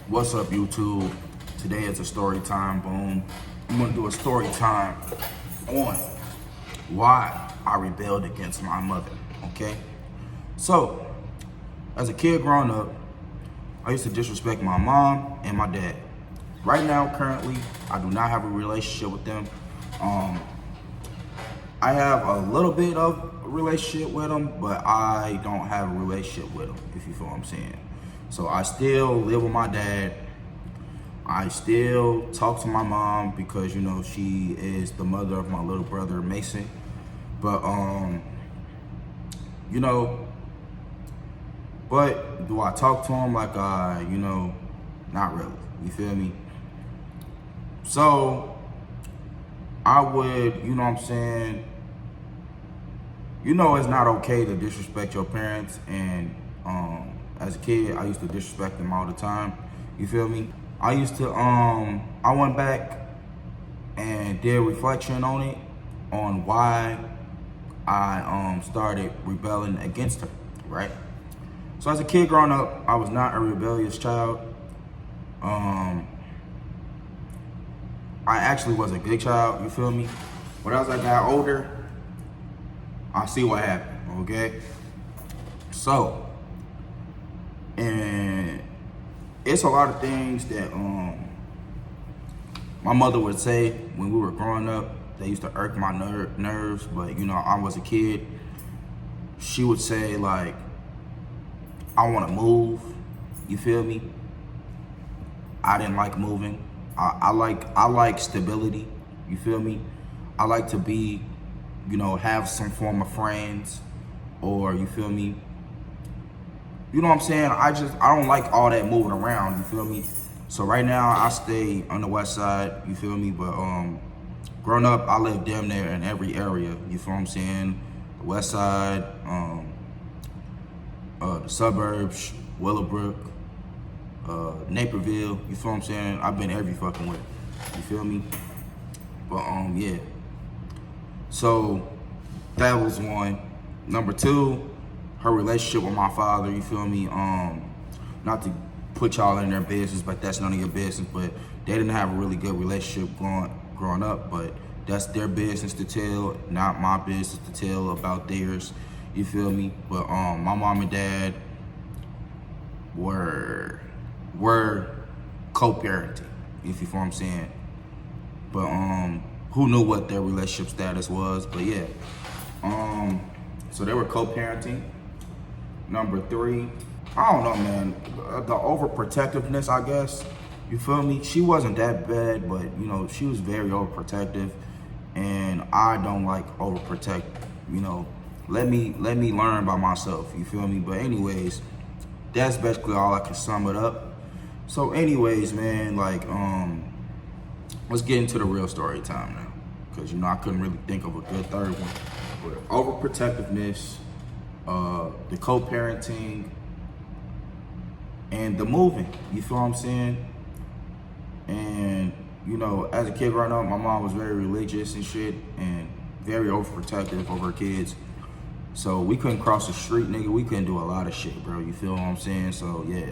What's up, YouTube? Today is a story time, boom. I'm gonna do a story time on why I rebelled against my mother, okay? So, as a kid growing up, I used to disrespect my mom and my dad. Right now, currently, I do not have a relationship with them. I have a little bit of a relationship with them, but I don't have a relationship with them, if you feel what I'm saying. So I still live with my dad. I still talk to my mom because, she is the mother of my little brother, Mason. But, but do I talk to him like not really, you feel me? So I would, it's not okay to disrespect your parents, and as a kid, I used to disrespect them all the time. You feel me? I used to, I went back and did reflection on it, on why I started rebelling against her, right? So as a kid growing up, I was not a rebellious child. I actually was a good child, you feel me? But as I got older, I see what happened, okay? So, and it's a lot of things that my mother would say when we were growing up. They used to irk my nerves, but I was a kid. She would say like, I want to move, you feel me? I didn't like moving. I like stability, you feel me? I like to be, have some form of friends, or you feel me? You know what I'm saying? I don't like all that moving around, you feel me? So right now I stay on the west side, you feel me? But growing up, I lived damn near in every area, you feel what I'm saying? The west side, the suburbs, Willowbrook, Naperville, you feel what I'm saying? I've been every fucking way, you feel me? But yeah. So that was one. Number two, her relationship with my father, you feel me? Not to put y'all in their business, but that's none of your business, but they didn't have a really good relationship growing up, but that's their business to tell, not my business to tell about theirs, you feel me? But my mom and dad were co-parenting, if you feel what I'm saying. But who knew what their relationship status was? But yeah, so they were co-parenting. Number three, I don't know, man, the overprotectiveness, I guess, you feel me? She wasn't that bad, but she was very overprotective, and I don't like overprotect, let me learn by myself, you feel me? But anyways, that's basically all I can sum it up. So anyways, man, like, let's get into the real story time now, because I couldn't really think of a good third one. But overprotectiveness, the co-parenting, and the moving, you feel what I'm saying? And as a kid growing up, my mom was very religious and shit, and very overprotective of her kids. So we couldn't cross the street, nigga. We couldn't do a lot of shit, bro. You feel what I'm saying? So yeah,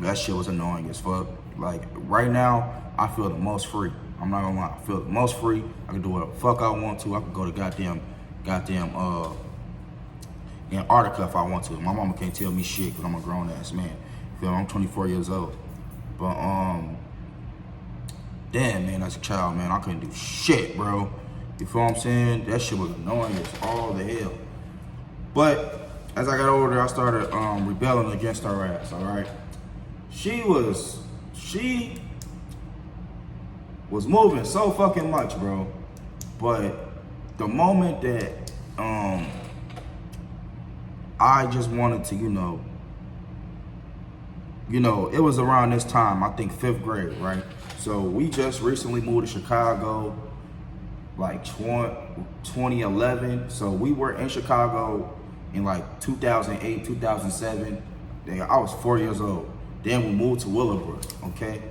that shit was annoying as fuck. Like right now, I feel the most free. I'm not gonna lie. I feel the most free. I can do what the fuck I want to. I can go to goddamn Antarctica if I want to. My mama can't tell me shit because I'm a grown ass man. You feel me? I'm 24 years old. But damn, man, as a child, man, I couldn't do shit, bro. You feel what I'm saying? That shit was annoying as all the hell. But as I got older, I started rebelling against her ass, all right? She was moving so fucking much, bro. But the moment that I just wanted to, it was around this time, I think 5th grade, right? So we just recently moved to Chicago, like 2011. So we were in Chicago in like 2008, 2007. I was 4 years old. Then we moved to Willowbrook, okay?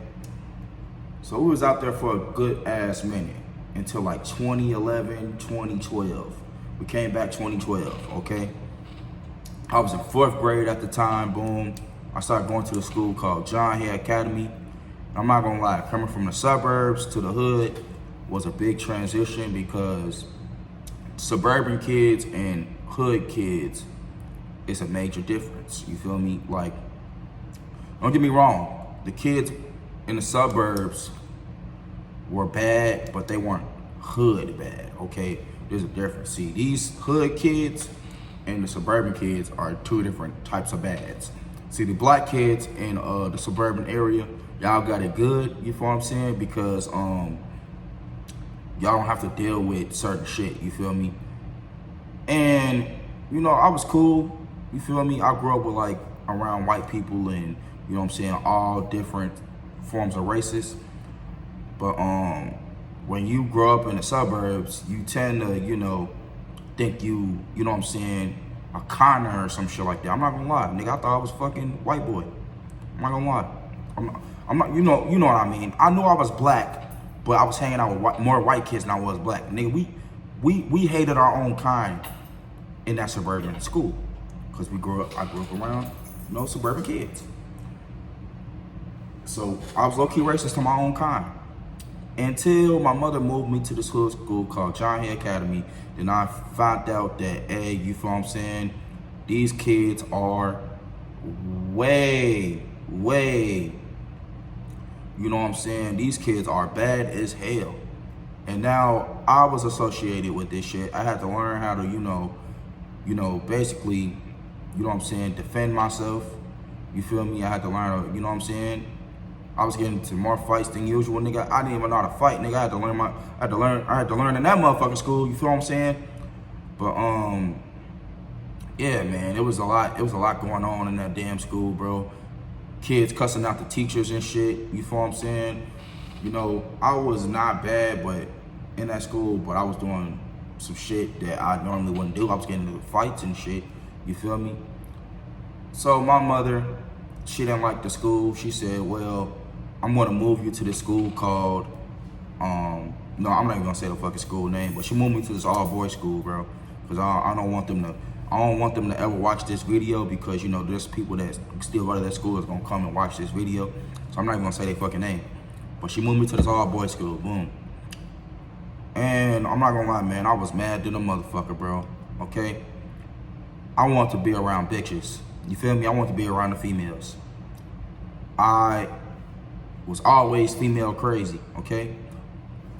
So we was out there for a good ass minute until like 2011, 2012. We came back 2012, okay? I was in 4th grade at the time, boom. I started going to a school called John Hay Academy. I'm not gonna lie, coming from the suburbs to the hood was a big transition because suburban kids and hood kids is a major difference. You feel me? Like, don't get me wrong, the kids in the suburbs were bad, but they weren't hood bad, okay? There's a difference. See, these hood kids and the suburban kids are two different types of bads. See, the black kids in the suburban area, y'all got it good, you feel what I'm saying? Because y'all don't have to deal with certain shit, you feel me? And, you know, I was cool, you feel me? I grew up with like around white people and, you know what I'm saying, all different forms of races. But when you grow up in the suburbs, you tend to, you know, think you know what I'm saying, a conner or some shit like that. I'm not gonna lie, nigga, I thought I was fucking white boy. I'm not gonna lie. I'm not, you know what I mean. I knew I was black, but I was hanging out with more white kids than I was black. Nigga, we hated our own kind in that suburban school. Cause I grew up around, you know, suburban kids. So I was low-key racist to my own kind. Until my mother moved me to the school called John Hay Academy. Then I found out that, hey, you feel what I'm saying? These kids are way, you know what I'm saying? These kids are bad as hell. And now I was associated with this shit. I had to learn how to, you know, basically, you know what I'm saying, defend myself. You feel me? I had to learn, you know what I'm saying? I was getting into more fights than usual, nigga. I didn't even know how to fight, nigga. I had to learn in that motherfucking school, you feel what I'm saying? But yeah, man, it was a lot going on in that damn school, bro. Kids cussing out the teachers and shit, you feel what I'm saying? You know, I was not bad, but in that school, but I was doing some shit that I normally wouldn't do. I was getting into fights and shit, you feel me? So my mother, she didn't like the school. She said, well, I'm gonna move you to this school called, no, I'm not even gonna say the fucking school name, but she moved me to this all-boys school, bro. Cause I don't want them to ever watch this video because, you know, there's people that still go to that school that's gonna come and watch this video. So I'm not even gonna say their fucking name. But she moved me to this all-boys school, boom. And I'm not gonna lie, man, I was mad than a motherfucker, bro, okay? I want to be around bitches, you feel me? I want to be around the females. I was always female crazy, okay?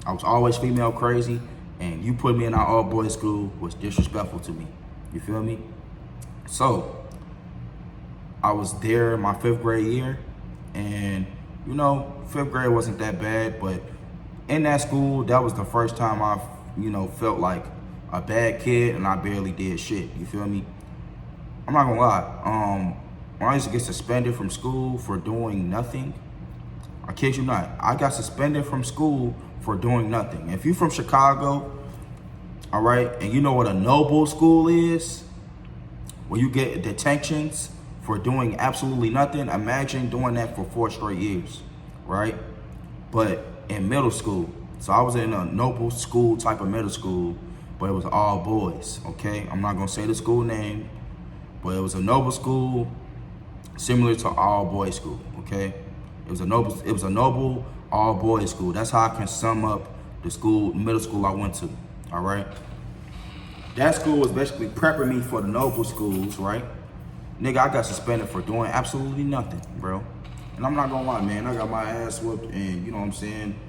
I was always female crazy, and you put me in our all-boys school was disrespectful to me, you feel me? So, I was there my 5th grade year, and, you know, 5th grade wasn't that bad, but in that school, that was the first time I, you know, felt like a bad kid, and I barely did shit, you feel me? I'm not gonna lie, when I used to get suspended from school for doing nothing, I kid you not, I got suspended from school for doing nothing. If you from Chicago, all right, and you know what a noble school is, where you get detentions for doing absolutely nothing, imagine doing that for 4 straight years, right? But in middle school, so I was in a noble school type of middle school, but it was all boys, okay? I'm not gonna say the school name, but it was a noble school, similar to all boys school, okay? It was a noble all boys school. That's how I can sum up the middle school I went to, all right? That school was basically prepping me for the noble schools, right? Nigga, I got suspended for doing absolutely nothing, bro. And I'm not gonna lie, man, I got my ass whooped and you know what I'm saying?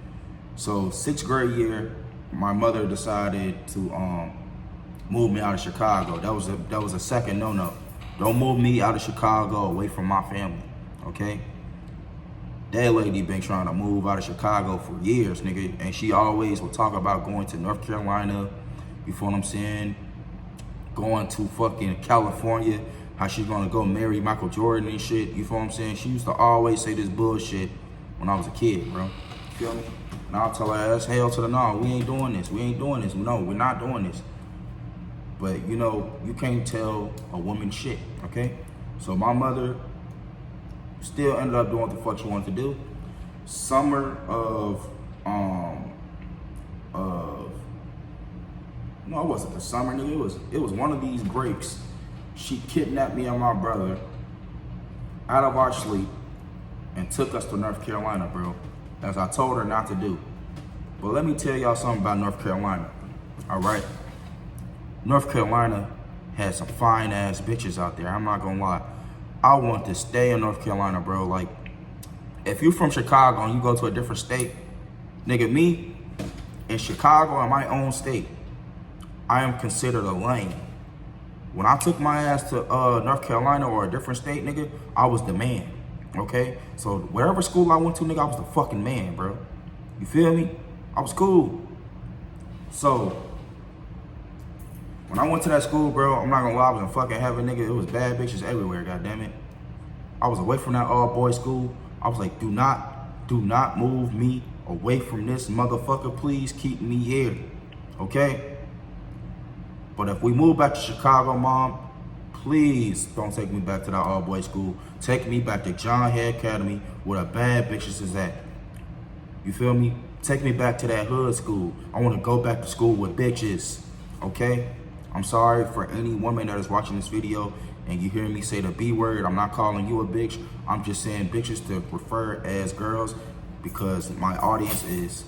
So 6th grade year, my mother decided to move me out of Chicago. That was a second no-no. Don't move me out of Chicago away from my family, okay? That lady been trying to move out of Chicago for years, nigga. And she always would talk about going to North Carolina, you feel what I'm saying? Going to fucking California, how she's gonna go marry Michael Jordan and shit, you feel what I'm saying? She used to always say this bullshit when I was a kid, bro. You feel me? And I'll tell her ass, hell to the no, we ain't doing this. No, we're not doing this. But, you know, you can't tell a woman shit, okay? So my mother still ended up doing what the fuck she wanted to do. Summer of, no, it wasn't the summer, nigga. It was one of these breaks. She kidnapped me and my brother out of our sleep and took us to North Carolina, bro, as I told her not to do. But let me tell y'all something about North Carolina, all right? North Carolina has some fine ass bitches out there. I'm not gonna lie. I want to stay in North Carolina, bro. Like, if you from Chicago and you go to a different state, nigga, me in Chicago, in my own state, I am considered a lame. When I took my ass to North Carolina or a different state, nigga, I was the man, okay? So wherever school I went to, nigga, I was the fucking man, bro. You feel me? I was cool. So when I went to that school, bro, I'm not gonna lie, I was in fucking heaven, nigga. It was bad bitches everywhere, goddammit. I was away from that all-boys school. I was like, do not move me away from this motherfucker. Please keep me here, okay? But if we move back to Chicago, Mom, please don't take me back to that all-boys school. Take me back to John Hay Academy where the bad bitches is at. You feel me? Take me back to that hood school. I want to go back to school with bitches, okay? I'm sorry for any woman that is watching this video and you hear me say the B word. I'm not calling you a bitch. I'm just saying bitches to refer as girls because my audience is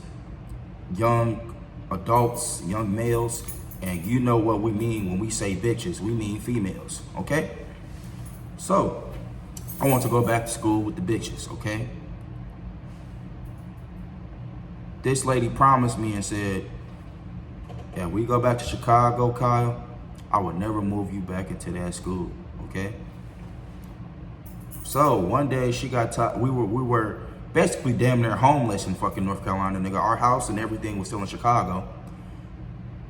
young adults, young males, and you know what we mean when we say bitches. We mean females, okay? So, I want to go back to school with the bitches, okay? This lady promised me and said, yeah, we go back to Chicago, Kyle, I would never move you back into that school, okay? So one day she got tired. We were basically damn near homeless in fucking North Carolina, nigga. Our house and everything was still in Chicago.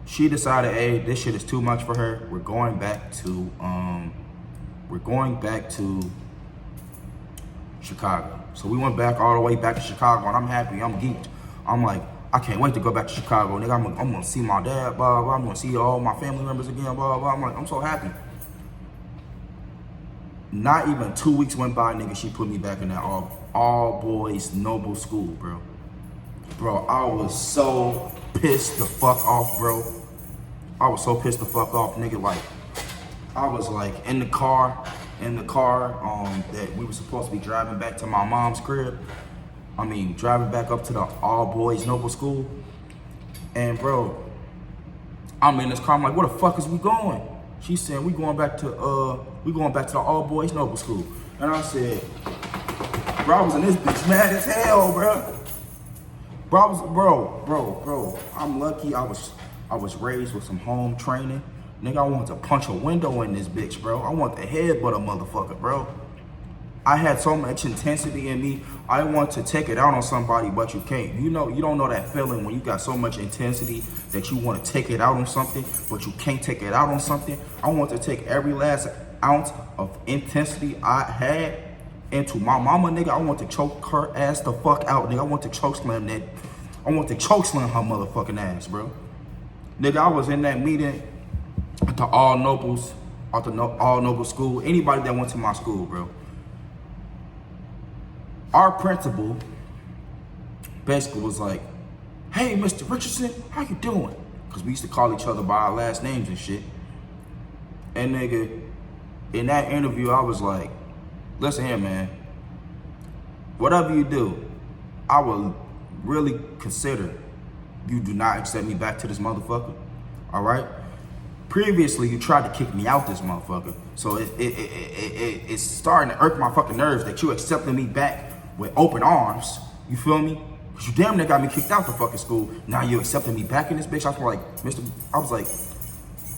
She decided, hey, this shit is too much for her. We're going back to Chicago. So we went back all the way back to Chicago, and I'm happy. I'm geeked. I'm like, I can't wait to go back to Chicago, nigga. I'm gonna see my dad, blah, blah. I'm gonna see all my family members again, blah, blah. I'm like, I'm so happy. Not even 2 weeks went by, nigga, she put me back in that all boys Noble school, bro. Bro, I was so pissed the fuck off, bro. I was so pissed the fuck off, nigga. Like, I was like in the car that we were supposed to be driving back to my mom's crib. I mean, driving back up to the all boys Noble school. And bro, I'm in this car, I'm like, where the fuck is we going? She said, we going back to the all boys Noble school. And I said, bro, I was in this bitch mad as hell, bro. Bro, I'm lucky I was raised with some home training. Nigga, I wanted to punch a window in this bitch, bro. I want the headbutt a motherfucker, bro. I had so much intensity in me. I want to take it out on somebody, but you can't. You don't know that feeling when you got so much intensity that you want to take it out on something, but you can't take it out on something. I want to take every last ounce of intensity I had into my mama, nigga. I want to choke her ass the fuck out, nigga. I want to chokeslam her motherfucking ass, bro. Nigga, I was in that meeting at the All Noble school. Anybody that went to my school, bro. Our principal basically was like, hey, Mr. Richardson, how you doing? Because we used to call each other by our last names and shit. And nigga, in that interview, I was like, listen here, man. Whatever you do, I will really consider you do not accept me back to this motherfucker, all right? Previously, you tried to kick me out this motherfucker. So it's starting to irk my fucking nerves that you accepted me back with open arms. You feel me? Cause you damn near got me kicked out the fucking school. Now you accepting me back in this bitch. I was like,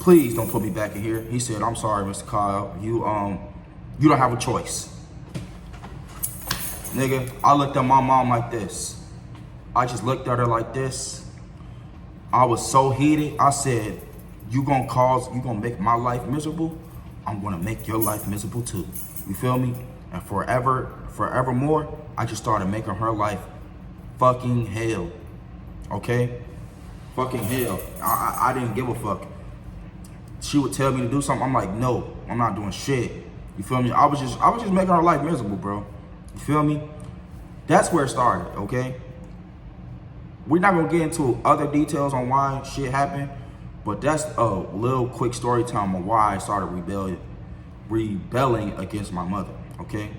please don't put me back in here. He said, I'm sorry, Mr. Kyle. You don't have a choice. Nigga, I looked at my mom like this. I just looked at her like this. I was so heated. I said, you gonna make my life miserable? I'm gonna make your life miserable too. You feel me? And forevermore, I just started making her life fucking hell. Okay? Fucking hell. I didn't give a fuck. She would tell me to do something. I'm like, no, I'm not doing shit. You feel me? I was just making her life miserable, bro. You feel me? That's where it started, okay? We're not gonna get into other details on why shit happened, but that's a little quick story time of why I started rebelling against my mother, okay?